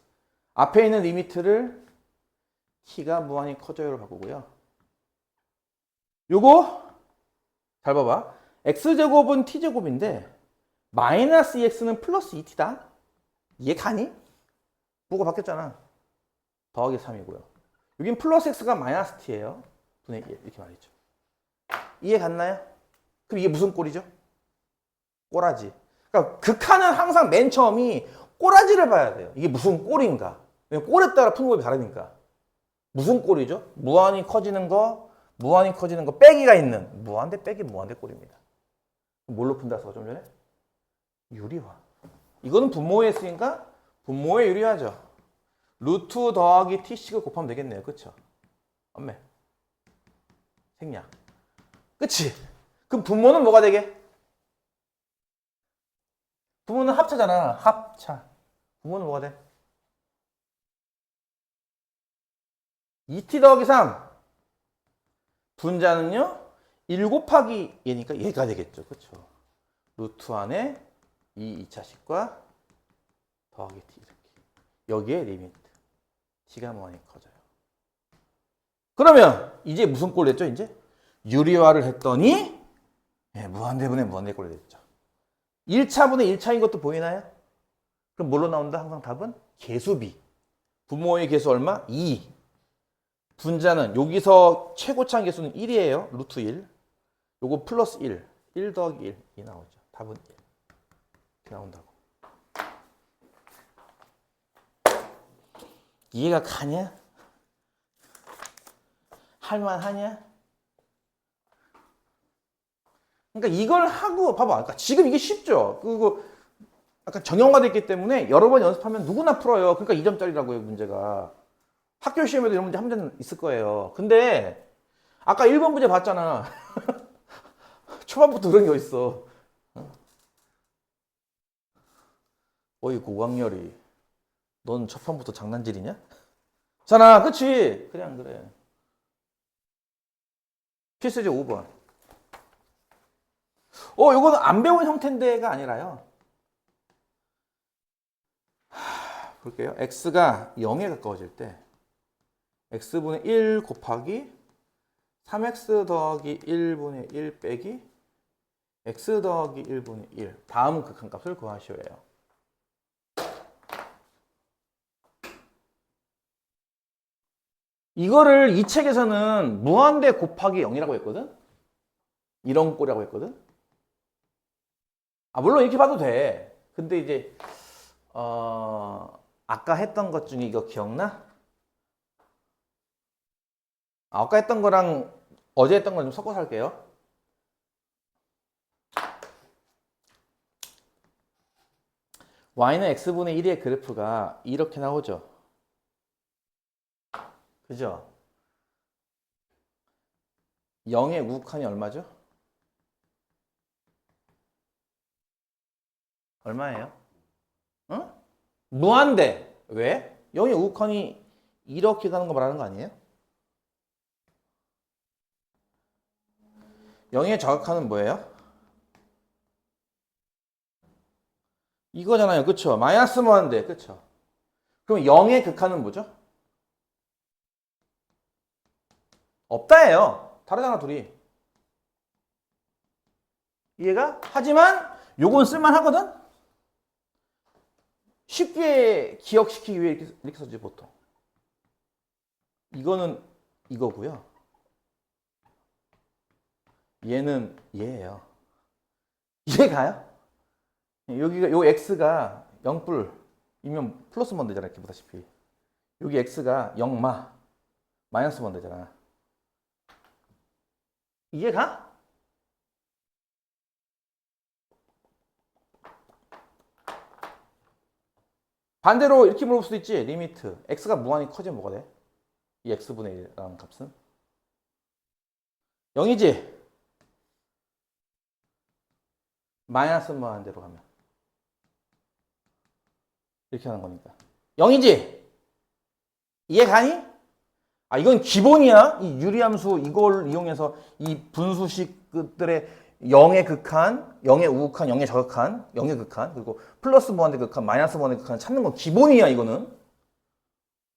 앞에 있는 리미트를 t가 무한히 커져요로 바꾸고요. 요거 잘 봐봐. x제곱은 t제곱인데 마이너스 2x는 플러스 2t다. 이해 가니? 부호가 바뀌었잖아. 더하기 3이고요. 여긴 플러스 x가 마이너스 t예요. 분의 1 이렇게 말이죠. 이해 갔나요? 그럼 이게 무슨 꼴이죠? 꼬라지. 그러니까 극한은 항상 맨 처음이 꼬라지를 봐야 돼요. 이게 무슨 꼴인가? 꼴에 따라 푸는 법이 다르니까. 무슨 꼴이죠? 무한히 커지는 거, 무한히 커지는 거, 빼기가 있는 무한대 빼기 무한대 꼴입니다. 뭘로 푼다 했어 좀 전에? 유리화. 이거는 분모에 쓰니까 분모에 유리하죠. 루트 더하기 t식을 곱하면 되겠네요. 그쵸? 엄매. 생략. 그치? 그럼 분모는 뭐가 되게? 분모는 합차잖아. 합차. 분모는 뭐가 돼? 2t 더하기 3. 분자는요? 1 곱하기 얘니까 얘가 되겠죠. 그쵸? 루트 안에 이 2차식과 더하기 t 이렇게. 여기에 리미트. t가 무한히 커져요. 그러면 이제 무슨 꼴 됐죠? 이제 유리화를 했더니 무한대분의 무한대 꼴이 됐죠. 1차분의 1차인 것도 보이나요? 그럼 뭘로 나온다? 항상 답은 개수비. 분모의 개수 얼마? 2. 분자는 여기서 최고차한 개수는 1이에요. 루트 1. 요거 플러스 1. 1 더하기 1. 이 나오죠. 답은 1. 이렇게 나온다고. 이해가 가냐? 할만하냐? 그러니까 이걸 하고 봐봐. 그러니까 지금 이게 쉽죠. 그리고 약간 정형화되어 있기 때문에 여러 번 연습하면 누구나 풀어요. 그러니까 2점짜리라고요, 문제가. 학교 시험에도 이런 문제 한 문제는 있을 거예요. 근데 아까 1번 문제 봤잖아. 초반부터 그런 게 어딨어. 어이 고광렬이 넌 첫판부터 장난질이냐? 잖아, 그치? 그래 안 그래? 필수제 5번. 요거는 안 배운 형태인데가 아니라요. 볼게요. x가 0에 가까워질 때 x분의 1 곱하기 3x 더하기 1분의 1 빼기 x 더하기 1분의 1. 다음 극한값을 구하시오예요. 이거를 이 책에서는 무한대 곱하기 0이라고 했거든? 이런 꼴이라고 했거든? 물론 이렇게 봐도 돼. 근데 이제 아까 했던 것 중에 이거 기억나? 아까 했던 거랑 어제 했던 거 좀 섞어서 할게요. y는 x분의 1의 그래프가 이렇게 나오죠. 그죠? 0의 우극한이 얼마죠? 얼마예요? 응? 무한대. 왜? 0의 우극한이 이렇게 가는 거 말하는 거 아니에요? 0의 저각한은 뭐예요? 이거잖아요. 그쵸? 마이너스 무한대. 그쵸? 그럼 0의 극한은 뭐죠? 없다예요. 다르잖아, 둘이. 이해가? 하지만 요건 쓸만하거든? 쉽게 기억시키기 위해 이렇게 써지 보통. 이거는 이거고요. 얘는 얘예요. 이해가요? 여기가 요 x가 0뿔이면 플러스면 되잖아. 이렇게 보다시피. 여기 x가 0마 마이너스면 되잖아. 이해가? 반대로 이렇게 물어볼 수도 있지. 리미트 x가 무한히 커지면 뭐가 돼? 이 x분의 1이라는 값은 0이지? 마이너스 무한대로 가면 이렇게 하는 거니까 0이지? 이해가니? 이건 기본이야. 이 유리함수 이걸 이용해서 이 분수식들의 0의 극한, 0의 우극한, 0의 저극한, 0의 극한, 그리고 플러스 무한대 극한, 마이너스 무한대 극한 찾는 건 기본이야, 이거는.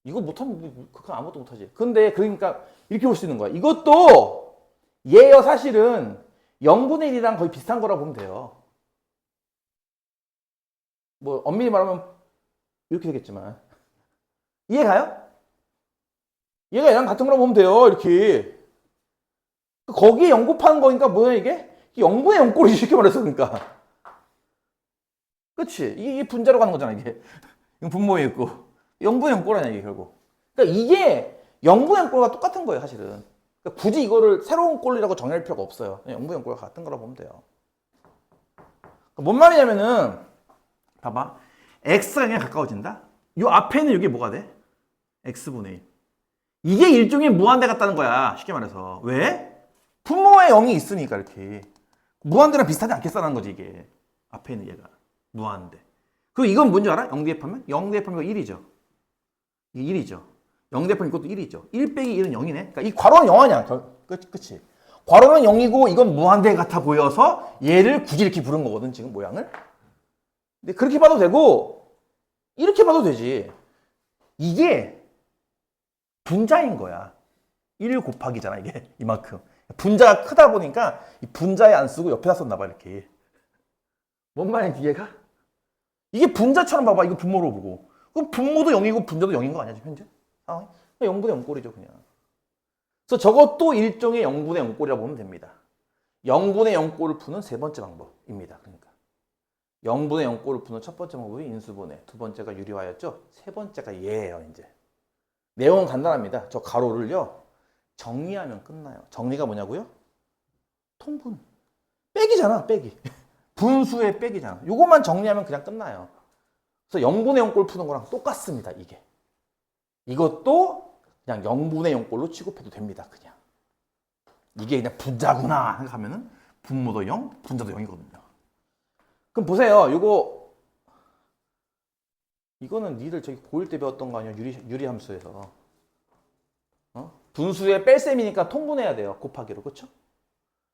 이거 못하면 극한 아무것도 못하지. 근데 그러니까 이렇게 볼 수 있는 거야. 이것도 얘요 사실은 0분의 1이랑 거의 비슷한 거라고 보면 돼요. 뭐 엄밀히 말하면 이렇게 되겠지만. 이해가요? 얘가 얘랑 같은 거라고 보면 돼요. 이렇게. 거기에 0 곱하는 거니까 뭐야 이게? 0분의 0꼴이지 쉽게 말해서 그러니까. 그치? 이게 분자로 가는 거잖아 이게. 이건 분모에 있고. 0분의 0꼴 아니야 이게 결국. 그러니까 이게 0분의 0꼴과 똑같은 거예요 사실은. 그러니까 굳이 이거를 새로운 꼴이라고 정의할 필요가 없어요. 0분의 0꼴과 같은 거라고 보면 돼요. 그러니까 뭔 말이냐면은 봐봐. x가 0에 가까워진다? 요 앞에 있는 이게 뭐가 돼? x분의 1. 이게 일종의 무한대 같다는 거야. 쉽게 말해서. 왜? 분모에 0이 있으니까 이렇게. 무한대랑 비슷하지 않겠다는 거지 이게. 앞에 있는 얘가. 무한대. 그리고 이건 뭔지 알아? 0 대입하면? 0 대입하면 이거 1이죠. 이게 1이죠. 0 대입하면 이것도 1이죠. 1 빼기 1은 0이네. 그러니까 이 괄호는 0 아니야. 그치? 괄호는 0이고 이건 무한대 같아 보여서 얘를 굳이 이렇게 부른 거거든 지금 모양을. 근데 그렇게 봐도 되고 이렇게 봐도 되지. 이게 분자인 거야. 1 곱하기잖아 이게 이만큼. 분자가 크다 보니까 이 분자에 안 쓰고 옆에다 썼나 봐 이렇게. 뭔 말인지 이해가? 이게 분자처럼 봐봐. 이거 분모로 보고. 그럼 분모도 0이고 분자도 0인 거 아니야 지금 현재? 상황이? 0분의 0꼴이죠 그냥. 그래서 저것도 일종의 0분의 0꼴이라고 보면 됩니다. 0분의 0꼴을 푸는 세 번째 방법입니다. 그러니까 0분의 0꼴을 푸는 첫 번째 방법이 인수분해, 두 번째가 유리화였죠. 세 번째가 얘예요. 이제 내용은 간단합니다. 저 가로를요 정리하면 끝나요. 정리가 뭐냐고요? 통분. 빼기잖아. 빼기. 분수의 빼기잖아. 요것만 정리하면 그냥 끝나요. 그래서 0분의 0꼴 푸는 거랑 똑같습니다. 이게. 이것도 그냥 0분의 0꼴로 취급해도 됩니다. 그냥. 이게 그냥 분자구나 생각하면은 분모도 0, 분자도 0이거든요. 그럼 보세요. 이거는 니들 저기 고1 때 배웠던 거 아니야? 유리함수에서. 분수의 뺄셈이니까 통분해야 돼요. 곱하기로. 그쵸?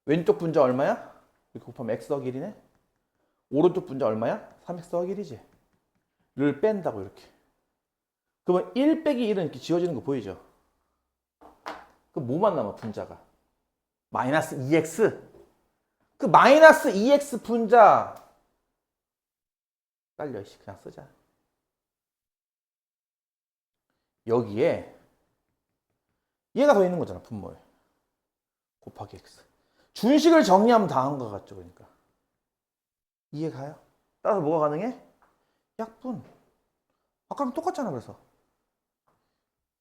왼쪽 분자 얼마야? 이렇게 곱하면 x 더하기 1이네. 오른쪽 분자 얼마야? 3x 더하기 1이지. 를 뺀다고 이렇게. 그러면 1 빼기 1은 이렇게 지워지는 거 보이죠? 그럼 뭐만 남아 분자가? 마이너스 2x. 그 마이너스 2x 분자 딸려 그냥 쓰자. 여기에 얘가 더 있는 거잖아 분모에. 곱하기 x. 준식을 정리하면 다 한 것 같죠 그러니까. 이해 가요? 따라서 뭐가 가능해? 약분. 아까랑 똑같잖아 그래서.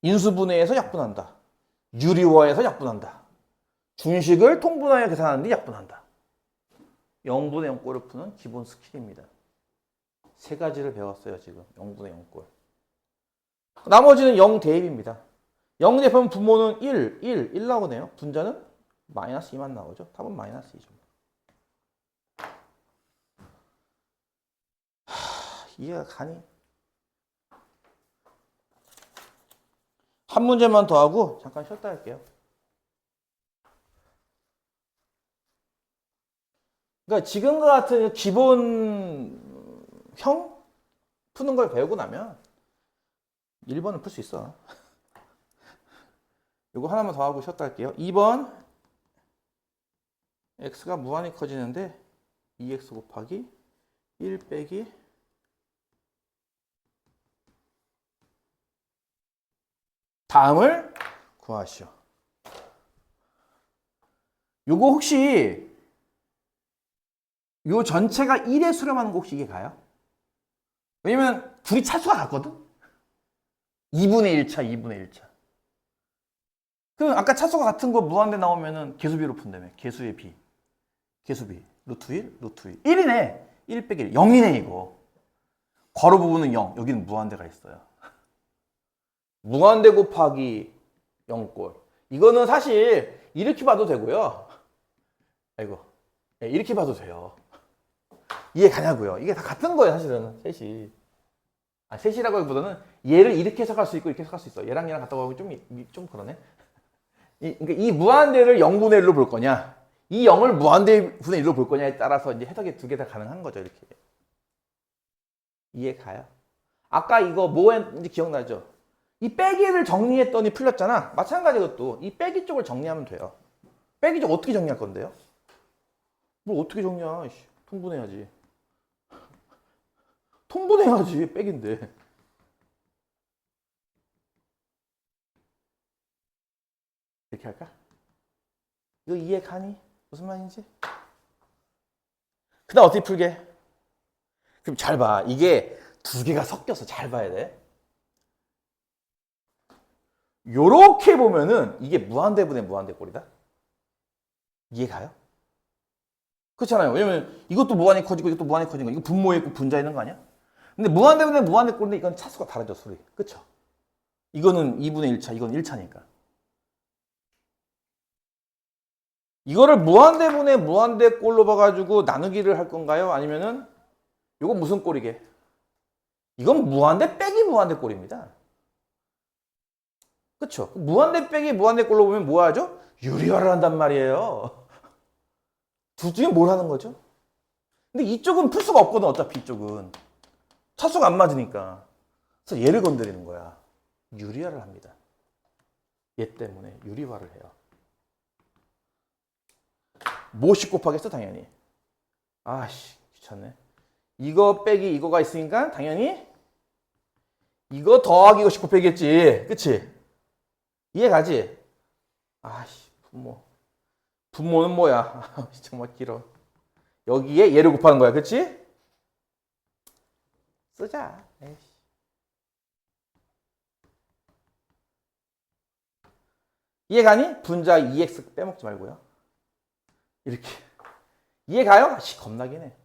인수분해에서 약분한다. 유리화에서 약분한다. 준식을 통분하여 계산하는데 약분한다. 0분의 0꼴을 푸는 기본 스킬입니다. 세 가지를 배웠어요 지금. 0분의 0꼴. 나머지는 0 대입입니다. 0 대입하면 분모는 1 나오네요. 분자는 마이너스 2만 나오죠. 답은 마이너스 2죠. 이해가 가니? 한 문제만 더 하고 잠깐 쉬었다 할게요. 그러니까 지금과 같은 기본형 푸는 걸 배우고 나면 1번을 풀 수 있어. 이거 하나만 더 하고 쉬었다 할게요. 2번 x가 무한히 커지는데 2x 곱하기 1 빼기 다음을 구하시오. 요거 혹시 요 전체가 1에 수렴하는 거 혹시 이게 가요? 왜냐면 둘이 차수가 같거든? 2분의 1차, 2분의 1차. 그 아까 차수가 같은 거 무한대 나오면은 개수비로 푼다며. 개수의 비. 개수비. 루트 1, 루트 2. 1이네. 1 빼기 1. 0이네 이거. 괄호 부분은 0. 여기는 무한대가 있어요. 무한대 곱하기 0꼴. 이거는 사실 이렇게 봐도 되고요. 아이고. 이렇게 봐도 돼요. 이해 가냐고요. 이게 다 같은 거예요 사실은. 셋이. 셋이라고 하기보다는 얘를 이렇게 해석할 수 있고 이렇게 해석할 수 있어. 얘랑 같다고 하고 좀 그러네. 그러니까 이 무한대를 0분의 1로 볼 거냐, 이 0을 무한대 분의 1로 볼 거냐에 따라서 이제 해석이 두 개 다 가능한 거죠. 이렇게. 이해 가요? 아까 이거 뭐 했는지 기억나죠? 이 빼기를 정리했더니 풀렸잖아. 마찬가지 이것도 이 빼기 쪽을 정리하면 돼요. 빼기 쪽 어떻게 정리할 건데요? 뭘 어떻게 정리야? 통분해야지. 통분해야지. 빼기인데. 이렇게 할까? 이거 이해 가니? 무슨 말인지? 그 다음 어떻게 풀게? 그럼 잘 봐. 이게 두 개가 섞여서 잘 봐야 돼. 요렇게 보면은 이게 무한대분의 무한대꼴이다. 이해 가요? 그렇잖아요. 왜냐면 이것도 무한히 커지고 이것도 무한히 커진 거. 이거 분모에 있고 분자에 있는 거 아니야? 근데 무한대분의 무한대꼴인데 이건 차수가 다르죠, 소리. 그쵸? 이거는 2분의 1차, 이건 1차니까. 이거를 무한대분의 무한대꼴로 봐가지고 나누기를 할 건가요? 아니면은 이건 무슨 꼴이게? 이건 무한대 빼기 무한대꼴입니다. 그쵸? 무한대 빼기 무한대꼴로 보면 뭐 하죠? 유리화를 한단 말이에요. 둘 중에 뭘 하는 거죠? 근데 이쪽은 풀 수가 없거든, 어차피 이쪽은. 차수가 안 맞으니까. 그래서 얘를 건드리는 거야. 유리화를 합니다. 얘 때문에 유리화를 해요. 뭐씩 곱하겠어, 당연히. 아씨, 귀찮네. 이거 빼기 이거가 있으니까 당연히 이거 더하기 이거씩 곱하겠지. 그치? 이해 가지? 아씨, 분모는 뭐야? 정말 길어. 여기에 얘를 곱하는 거야. 그치? 쓰자. 에이씨. 이해 가니? 분자 2x 빼먹지 말고요. 이렇게. 이해 가요? 아씨, 겁나긴 해.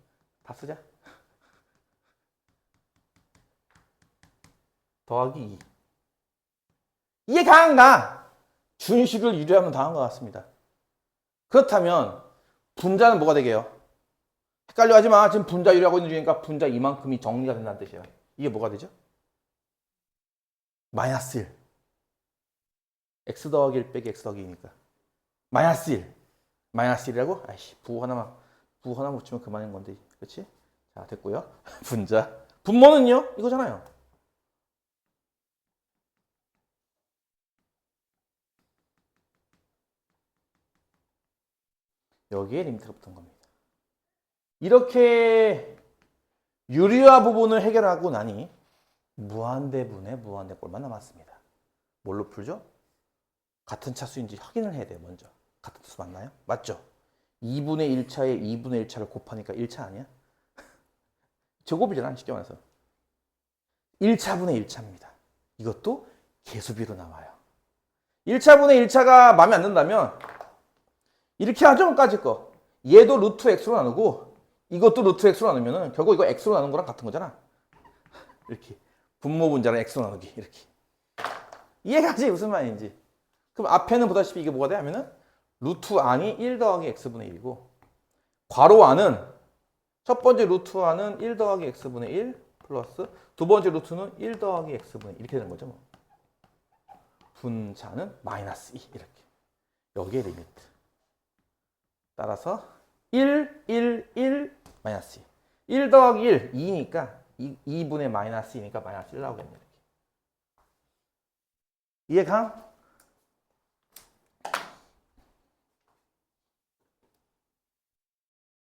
다 쓰자. 더하기 2. 이해 가? 나 준식을 유리하면 당한 것 같습니다. 그렇다면 분자는 뭐가 되게요? 헷갈려 하지 마. 지금 분자 유리하고 있는 중이니까 분자 이만큼이 정리가 된다는 뜻이에요. 이게 뭐가 되죠? 마이너스 1. x 더하기 1 빼기 x 더하기 2니까. 마이너스 1. 마이너스 1이라고? 아이씨, 부호 하나 못 치면 그만인 건데. 그렇지? 자, 됐고요. 분자. 분모는요? 이거잖아요. 여기에 리미트가 붙은 겁니다. 이렇게 유리화 부분을 해결하고 나니 무한대분의 무한대꼴만 남았습니다. 뭘로 풀죠? 같은 차수인지 확인을 해야 돼요, 먼저. 같은 차수 맞나요? 맞죠? 2분의 1차에 2분의 1차를 곱하니까 1차 아니야? 제곱이잖아, 쉽게 말해서. 1차분의 1차입니다. 이것도 개수비로 나와요. 1차분의 1차가 마음에 안 든다면 이렇게 하죠, 까짓 거. 얘도 루트 x로 나누고 이것도 루트 x로 나누면 결국 이거 x로 나눈 거랑 같은 거잖아. 이렇게. 분모 분자랑 x로 나누기. 이렇게. 이해가지? 무슨 말인지. 그럼 앞에는 보다시피 이게 뭐가 돼? 하면은 루트 안이 1 더하기 x분의 1이고 괄호 안은 첫 번째 루트 안은 1 더하기 x분의 1 플러스 두 번째 루트는 1 더하기 x분의 1 이렇게 되는 거죠. 뭐. 분자는 마이너스 2 이렇게. 여기에 리미트. 따라서 1, 1, 1, 마이너스 2. 1 더하기 1, 2니까 2분의 마이너스 2니까 마이너스 1 나오겠네. 이렇게. 이해가?